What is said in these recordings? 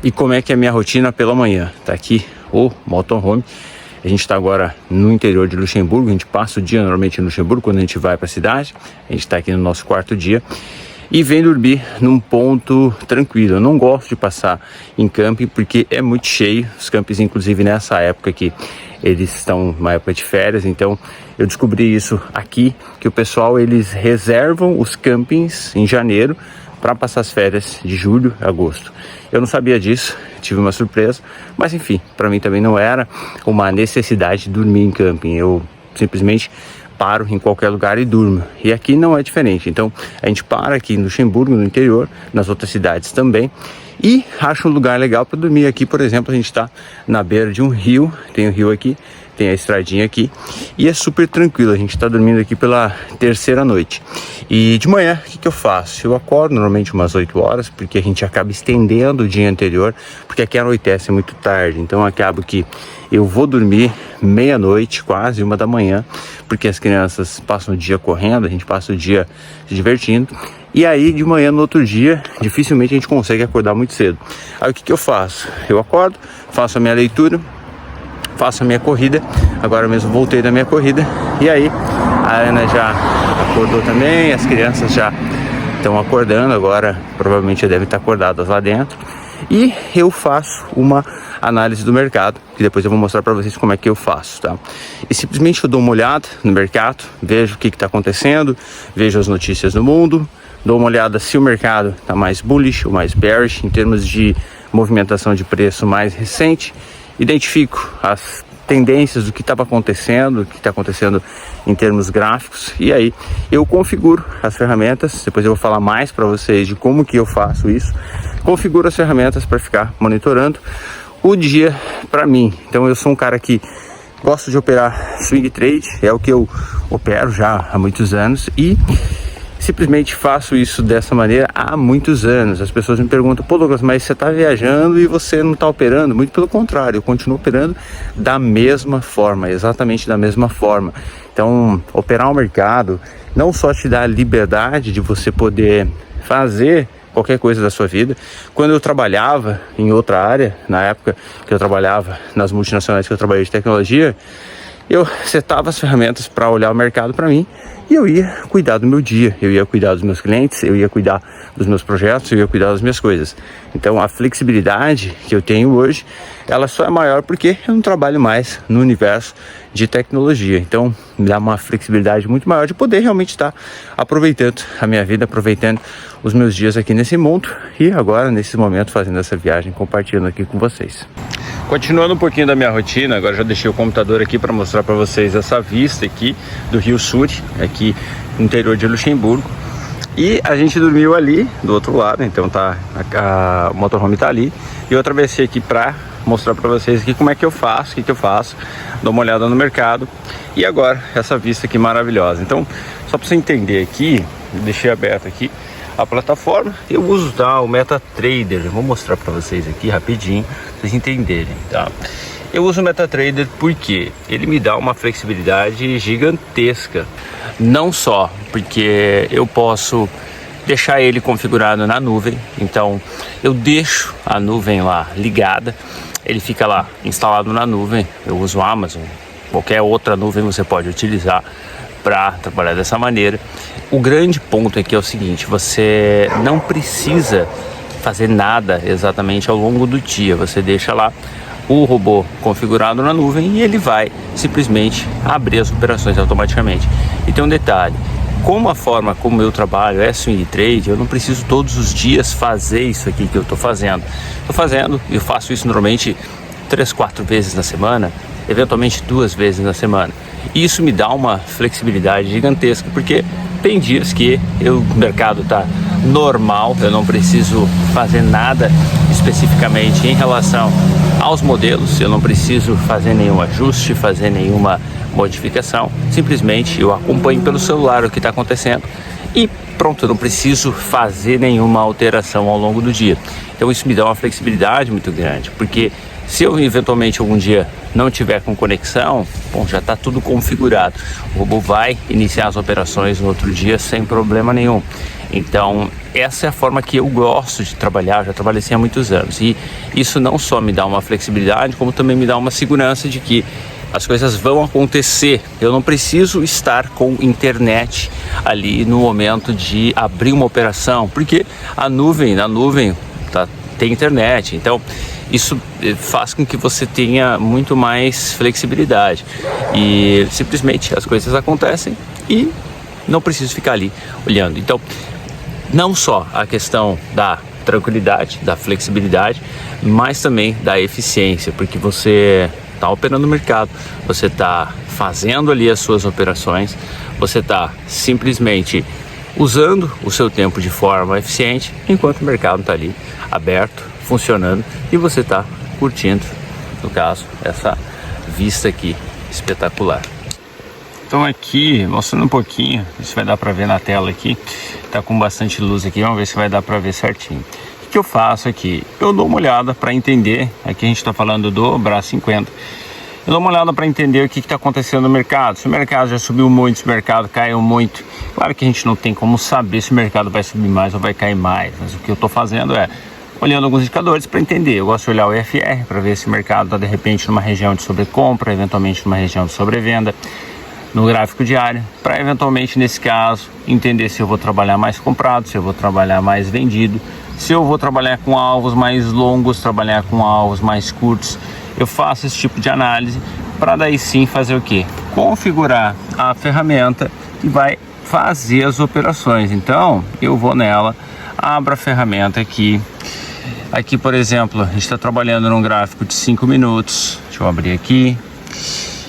E como é que é a minha rotina pela manhã? Tá aqui o motorhome. A gente está agora no interior de Luxemburgo. A gente passa o dia normalmente em Luxemburgo quando a gente vai para a cidade. A gente está aqui no nosso quarto dia e vem dormir num ponto tranquilo. Eu não gosto de passar em camping porque é muito cheio. Os campings, inclusive nessa época aqui, eles estão numa época de férias. Então eu descobri isso aqui, que o pessoal eles reservam os campings em janeiro para passar as férias de julho e agosto. Eu não sabia disso, tive uma surpresa, mas enfim, para mim também não era uma necessidade de dormir em camping. Eu simplesmente paro em qualquer lugar e durmo. E aqui não é diferente. Então a gente para aqui no Luxemburgo, no interior, nas outras cidades também, e acha um lugar legal para dormir. Aqui, por exemplo, a gente está na beira de um rio, tem um rio aqui, tem a estradinha aqui, e é super tranquilo. A gente está dormindo aqui pela terceira noite. E de manhã, o que eu faço? Eu acordo normalmente umas 8 horas, porque a gente acaba estendendo o dia anterior, porque aqui anoitece muito tarde. Então acaba que eu vou dormir meia-noite, quase 1 da manhã, porque as crianças passam o dia correndo, a gente passa o dia se divertindo. E aí de manhã no outro dia, dificilmente a gente consegue acordar muito cedo. Aí o que eu faço? Eu acordo, faço a minha leitura, faço a minha corrida. Agora mesmo voltei da minha corrida. E aí a Ana já acordou também, as crianças já estão acordando. Agora provavelmente já devem estar acordadas lá dentro. E eu faço uma análise do mercado, que depois eu vou mostrar para vocês como é que eu faço, tá? E simplesmente eu dou uma olhada no mercado, vejo o que está acontecendo, vejo as notícias do mundo, dou uma olhada se o mercado está mais bullish ou mais bearish em termos de movimentação de preço mais recente, identifico as tendências do que estava acontecendo, o que está acontecendo em termos gráficos, e aí eu configuro as ferramentas. Depois eu vou falar mais para vocês de como que eu faço isso. Configuro as ferramentas para ficar monitorando o dia para mim. Então eu sou um cara que gosto de operar swing trade, é o que eu opero já há muitos anos e simplesmente faço isso dessa maneira há muitos anos. As pessoas me perguntam: pô, Douglas, mas você está viajando e você não está operando? Muito pelo contrário, eu continuo operando da mesma forma, exatamente da mesma forma. Então, operar o mercado não só te dá a liberdade de você poder fazer qualquer coisa da sua vida. Quando eu trabalhava em outra área, na época que eu trabalhava nas multinacionais que eu trabalhei de tecnologia, eu setava as ferramentas para olhar o mercado para mim e eu ia cuidar do meu dia, eu ia cuidar dos meus clientes, eu ia cuidar dos meus projetos, eu ia cuidar das minhas coisas. Então a flexibilidade que eu tenho hoje, ela só é maior porque eu não trabalho mais no universo de tecnologia. Então me dá uma flexibilidade muito maior de poder realmente estar aproveitando a minha vida, aproveitando os meus dias aqui nesse mundo e agora nesse momento fazendo essa viagem, compartilhando aqui com vocês. Continuando um pouquinho da minha rotina, agora já deixei o computador aqui para mostrar para vocês essa vista aqui do Rio Sul, aqui no interior de Luxemburgo. E a gente dormiu ali do outro lado, então tá, o motorhome tá ali. E eu atravessei aqui para mostrar para vocês aqui como é que eu faço, o que eu faço, dou uma olhada no mercado. E agora essa vista aqui maravilhosa. Então, só para você entender aqui, deixei aberto aqui a plataforma, eu uso, tá, o MetaTrader. Eu vou mostrar para vocês aqui rapidinho, pra vocês entenderem, tá? Eu uso o MetaTrader porque ele me dá uma flexibilidade gigantesca. Não só porque eu posso deixar ele configurado na nuvem, então eu deixo a nuvem lá ligada, ele fica lá instalado na nuvem. Eu uso o Amazon, qualquer outra nuvem você pode utilizar para trabalhar dessa maneira. O grande ponto aqui é o seguinte: você não precisa fazer nada exatamente ao longo do dia. Você deixa lá o robô configurado na nuvem e ele vai simplesmente abrir as operações automaticamente. E tem um detalhe: como a forma como eu trabalho é swing trade, eu não preciso todos os dias fazer isso aqui que eu estou fazendo. Eu faço isso normalmente 3, 4 vezes na semana, eventualmente 2 vezes na semana. E isso me dá uma flexibilidade gigantesca, porque tem dias que o mercado está normal, eu não preciso fazer nada especificamente em relação aos modelos, eu não preciso fazer nenhum ajuste, fazer nenhuma modificação, simplesmente eu acompanho pelo celular o que está acontecendo e pronto, eu não preciso fazer nenhuma alteração ao longo do dia. Então isso me dá uma flexibilidade muito grande, porque se eu eventualmente algum dia não tiver com conexão, bom, já está tudo configurado. O robô vai iniciar as operações no outro dia sem problema nenhum. Então essa é a forma que eu gosto de trabalhar, já trabalhei assim há muitos anos. E isso não só me dá uma flexibilidade, como também me dá uma segurança de que as coisas vão acontecer. Eu não preciso estar com internet ali no momento de abrir uma operação, porque na nuvem tem internet. Então isso faz com que você tenha muito mais flexibilidade e simplesmente as coisas acontecem e não preciso ficar ali olhando. Então, não só a questão da tranquilidade, da flexibilidade, mas também da eficiência, porque você está operando no mercado, você está fazendo ali as suas operações, você está simplesmente usando o seu tempo de forma eficiente, enquanto o mercado está ali aberto, funcionando, e você está curtindo, no caso, essa vista aqui espetacular. Então aqui, mostrando um pouquinho, se vai dar para ver na tela aqui, tá com bastante luz aqui, vamos ver se vai dar para ver certinho. O que eu faço aqui? Eu dou uma olhada para entender, aqui a gente está falando do Brás 50, eu dou uma olhada para entender o que está acontecendo no mercado, se o mercado já subiu muito, se o mercado caiu muito. Claro que a gente não tem como saber se o mercado vai subir mais ou vai cair mais, mas o que eu estou fazendo é olhando alguns indicadores para entender. Eu gosto de olhar o IFR para ver se o mercado está de repente numa região de sobrecompra, eventualmente numa região de sobrevenda, no gráfico diário, para eventualmente nesse caso entender se eu vou trabalhar mais comprado, se eu vou trabalhar mais vendido, se eu vou trabalhar com alvos mais longos, trabalhar com alvos mais curtos. Eu faço esse tipo de análise para daí sim fazer o que? Configurar a ferramenta que vai fazer as operações. Então eu vou nela, abro a ferramenta aqui, por exemplo, a gente está trabalhando num gráfico de 5 minutos, deixa eu abrir aqui,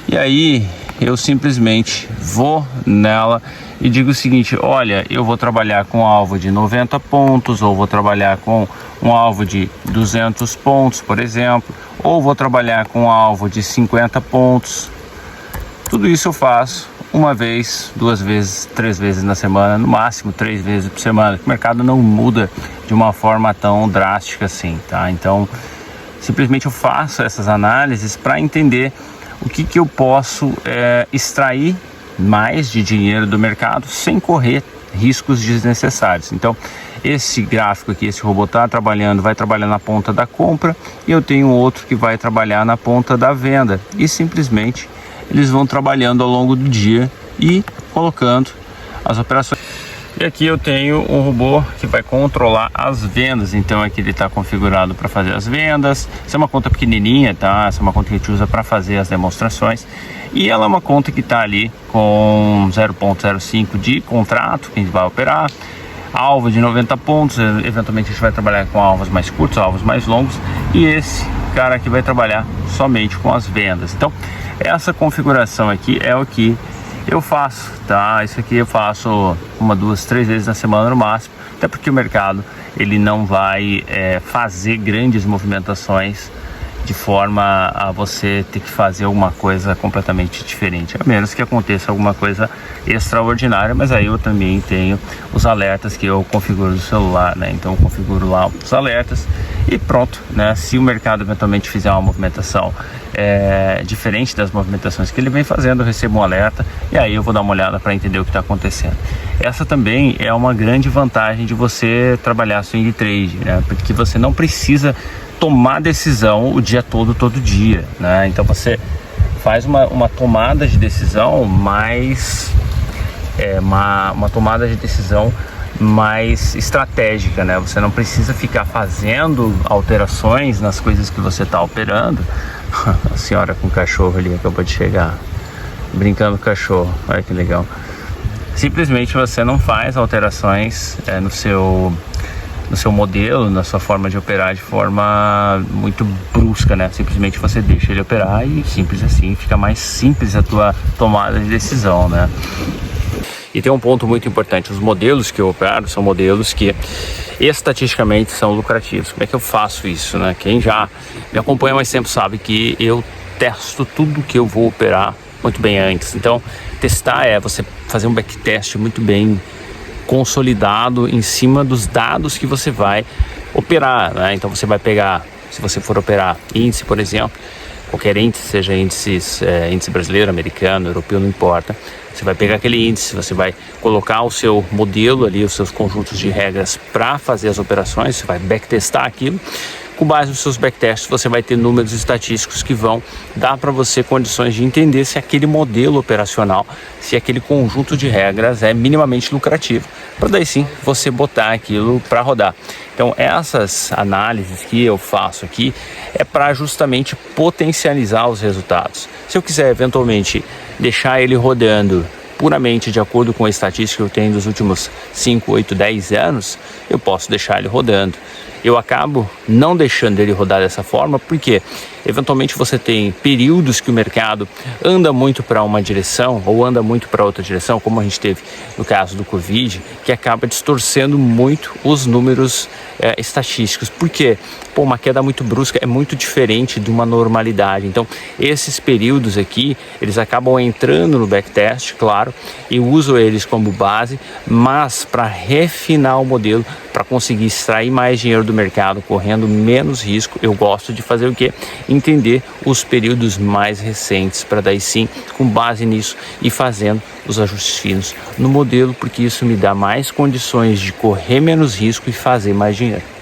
e aí eu simplesmente vou nela e digo o seguinte: olha, eu vou trabalhar com um alvo de 90 pontos, ou vou trabalhar com um alvo de 200 pontos, por exemplo, ou vou trabalhar com um alvo de 50 pontos. Tudo isso eu faço uma vez, 2 vezes, 3 vezes na semana, no máximo 3 vezes por semana. O mercado não muda de uma forma tão drástica assim, tá? Então, simplesmente eu faço essas análises para entender o que eu posso extrair mais de dinheiro do mercado sem correr riscos desnecessários. Então, esse gráfico aqui, esse robô vai trabalhar na ponta da compra, e eu tenho outro que vai trabalhar na ponta da venda, e simplesmente eles vão trabalhando ao longo do dia e colocando as operações. E aqui eu tenho um robô que vai controlar as vendas. Então aqui ele está configurado para fazer as vendas. Essa é uma conta pequenininha, tá? Essa é uma conta que a gente usa para fazer as demonstrações. E ela é uma conta que está ali com 0.05 de contrato que a gente vai operar. Alvo de 90 pontos, eventualmente a gente vai trabalhar com alvos mais curtos, alvos mais longos. E esse cara aqui vai trabalhar somente com as vendas. Então essa configuração aqui é o que eu faço, tá? Isso aqui eu faço 1, 2, 3 vezes na semana no máximo, até porque o mercado ele não vai fazer grandes movimentações de forma a você ter que fazer alguma coisa completamente diferente, a menos que aconteça alguma coisa extraordinária. Mas aí eu também tenho os alertas que eu configuro no celular, né? Então eu configuro lá os alertas e pronto, né? Se o mercado eventualmente fizer uma movimentação diferente das movimentações que ele vem fazendo, eu recebo um alerta e aí eu vou dar uma olhada para entender o que está acontecendo. Essa também é uma grande vantagem de você trabalhar swing trade, né? Porque você não precisa tomar decisão o dia todo dia, né? Então você faz uma tomada de decisão mais uma tomada de decisão mais estratégica, né? Você não precisa ficar fazendo alterações nas coisas que você está operando. A senhora com o cachorro ali acabou de chegar, brincando com o cachorro, olha que legal. Simplesmente você não faz alterações no seu modelo, na sua forma de operar de forma muito brusca, né? Simplesmente você deixa ele operar e simples assim, fica mais simples a tua tomada de decisão, né? E tem um ponto muito importante: os modelos que eu opero são modelos que estatisticamente são lucrativos. Como é que eu faço isso, né? Quem já me acompanha mais tempo sabe que eu testo tudo que eu vou operar muito bem antes. Então, testar é você fazer um backtest muito bem consolidado em cima dos dados que você vai operar, né? Então você vai pegar, se você for operar índice, por exemplo, qualquer índice, seja índice brasileiro, americano, europeu, não importa. Você vai pegar aquele índice, você vai colocar o seu modelo ali, os seus conjuntos de regras para fazer as operações, você vai backtestar aquilo. Com base nos seus backtests, você vai ter números estatísticos que vão dar para você condições de entender se aquele modelo operacional, se aquele conjunto de regras é minimamente lucrativo, para daí sim você botar aquilo para rodar. Então essas análises que eu faço aqui é para justamente potencializar os resultados. Se eu quiser eventualmente deixar ele rodando puramente de acordo com a estatística que eu tenho dos últimos 5, 8, 10 anos, eu posso deixar ele rodando. Eu acabo não deixando ele rodar dessa forma, porque eventualmente você tem períodos que o mercado anda muito para uma direção ou anda muito para outra direção, como a gente teve no caso do Covid, que acaba distorcendo muito os números estatísticos. Por quê? Uma queda muito brusca é muito diferente de uma normalidade. Então, esses períodos aqui, eles acabam entrando no backtest, claro, e uso eles como base, mas para refinar o modelo, para conseguir extrair mais dinheiro do mercado, correndo menos risco, eu gosto de fazer o quê? Entender os períodos mais recentes, para daí sim, com base nisso, ir fazendo os ajustes finos no modelo, porque isso me dá mais condições de correr menos risco e fazer mais dinheiro.